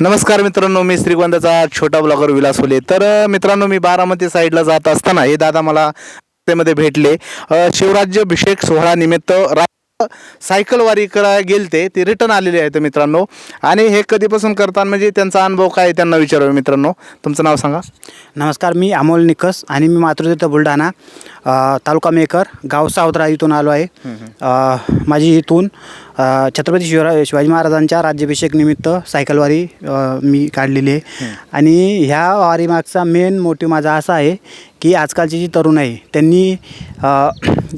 नमस्कार मित्रांनो, मी श्रीगोंद्याचा छोटा ब्लॉगर विलास फुले. तर मित्रांनो, मी बारामती साईडला जात असताना हे दादा मला रस्त्यामध्ये भेटले. शिवराज्याभिषेक सोहळा निमित्त सायकल वारी गेलते, ते रिटर्न आलेले आहेत मित्रांनो. आणि हे कधीपासून करतात म्हणजे त्यांचा अनुभव काय त्यांना विचारावे. मित्रांनो, तुमचं नाव सांगा. नमस्कार, मी अमोल निकस आणि मी मातृतीर्थ बुलढाणा, तालुका मेकर, गाव सावत्रा इथून आलो आहे. माझी इथून छत्रपती शिवाजी महाराजांच्या राज्याभिषेक निमित्त सायकलवारी मी काढलेली आहे. आणि ह्या वारीमागचा मेन मोटिव्ह माझा असा आहे की आजकालची जी तरुण आहे त्यांनी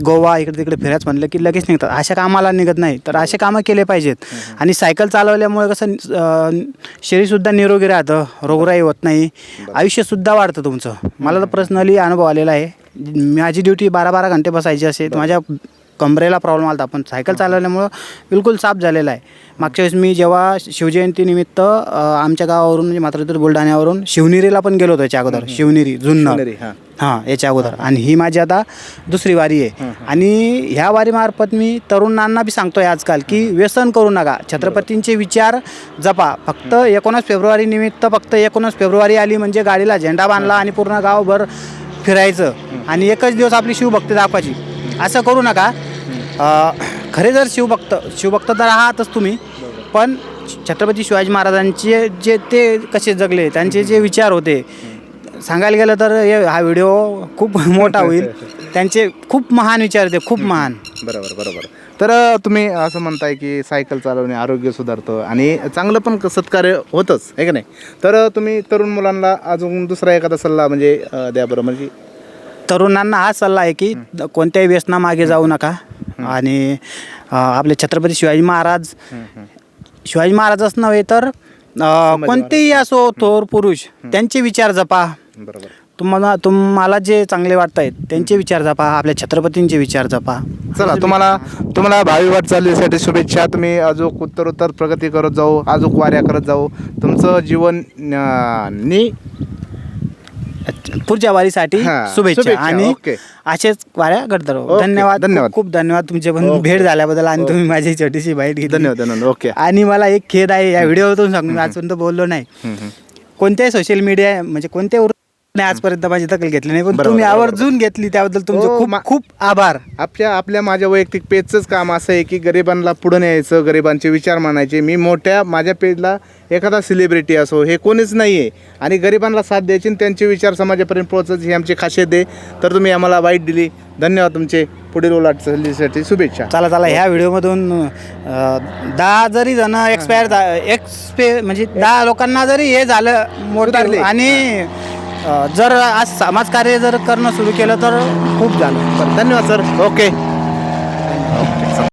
गोवा इकडे तिकडे फिरायचं म्हणलं की लगेच निघतात. अशा कामाला निघत नाही, तर असे कामं केले पाहिजेत. आणि सायकल चालवल्यामुळे कसं शरीरसुद्धा निरोगी राहतं, रोगराई होत नाही, आयुष्यसुद्धा वाढतं तुमचं. मला तर पर्सनली अनुभव आलेला आहे. माझी ड्युटी 12-12 घंटे बसायची असे, तर माझ्या कमरेला प्रॉब्लेम आला, पण सायकल चालवल्यामुळं बिलकुल साफ झालेला आहे. मागच्या वेळेस मी जेव्हा शिवजयंतीनिमित्त आमच्या गावावरून म्हणजे मातृतीर्थ बुलढाण्यावरून शिवनेरीला पण गेलो होतो याच्या अगोदर. शिवनेरी जुन्नर, हां, याच्या अगोदर. आणि ही माझी आता दुसरी वारी आहे. आणि ह्या वारीमार्फत मी तरुणांना बी सांगतोय आजकाल की व्यसन करू नका, छत्रपतींचे विचार जपा. फक्त 19 फेब्रुवारी निमित्त, फक्त 19 फेब्रुवारी आली म्हणजे गाडीला झेंडा बांधला आणि पूर्ण गावभर फिरायचं आणि एकच दिवस आपली शिवभक्ती दाखवायची, असं करू नका. खरे जर शिवभक्त तर आहातच तुम्ही, पण छत्रपती शिवाजी महाराजांचे जे ते कसे जगले, त्यांचे जे विचार होते, सांगायला गेलं तर हा व्हिडिओ खूप मोठा होईल. त्यांचे खूप महान विचार होते, खूप महान. बरोबर. तर तुम्ही असं म्हणताय की सायकल चालवणे आरोग्य सुधारतं आणि चांगलं पण सत्कार्य होतंच आहे का नाही. तर तुम्ही तरुण मुलांना अजून दुसरा एखादा सल्ला म्हणजे द्या बरं. म्हणजे तरुणांना हा सल्ला आहे की कोणत्याही व्यसनामागे जाऊ नका. आणि आपले छत्रपती शिवाजी महाराजच नव्हे तर कोणतेही असो थोर पुरुष, त्यांचे विचार जपा. बरोबर. तुम्हाला जे चांगले वाटत आहेत त्यांचे विचार जपा, आपल्या छत्रपतींचे विचार जपा. चला, तुम्हाला भावी वाटचालीसाठी शुभेच्छा. तुम्ही अजून उत्तरोत्तर प्रगती करत जाऊ, अजून वाऱ्या करत जाऊ. तुमचं जीवन पुढच्या वारीसाठी शुभेच्छा आणि असेच वाऱ्या घडत राहू. धन्यवाद. खूप धन्यवाद तुमचे पण भेट झाल्याबद्दल आणि तुम्ही माझी छोटीशी बाईट घेतली. धन्यवाद. ओके. आणि मला एक खेद आहे, या व्हिडिओतून सांगून आजपर्यंत बोललो नाही. कोणत्याही सोशल मीडिया म्हणजे कोणत्याही आजपर्यंत माझी दखल घेतली नाही, पण तुम्ही आवर्जून घेतली, त्याबद्दल तुमचे खूप खूप आभार. माझ्या वैयक्तिक पेजचंच काम असं आहे की गरिबांना पुढे न्यायचं, गरिबांचे विचार मांडायचे. मी माझ्या पेजला एखादा सेलिब्रिटी असो हे कोणीच नाही आहे, आणि गरिबांना साथ द्यायची आणि त्यांचे विचार समाजापर्यंत पोहोचायचे ही आमची खासियत आहे. तर तुम्ही आम्हाला वाईट दिली, धन्यवाद. तुमचे पुढील वाटचालीसाठी शुभेच्छा. चला ह्या व्हिडिओमधून 10 जरी जण म्हणजे 10 लोकांना जरी हे झालं मोठं, आणि जर आज समाजकार्य जर करणं सुरू केलं तर खूप झालं. धन्यवाद सर. ओके.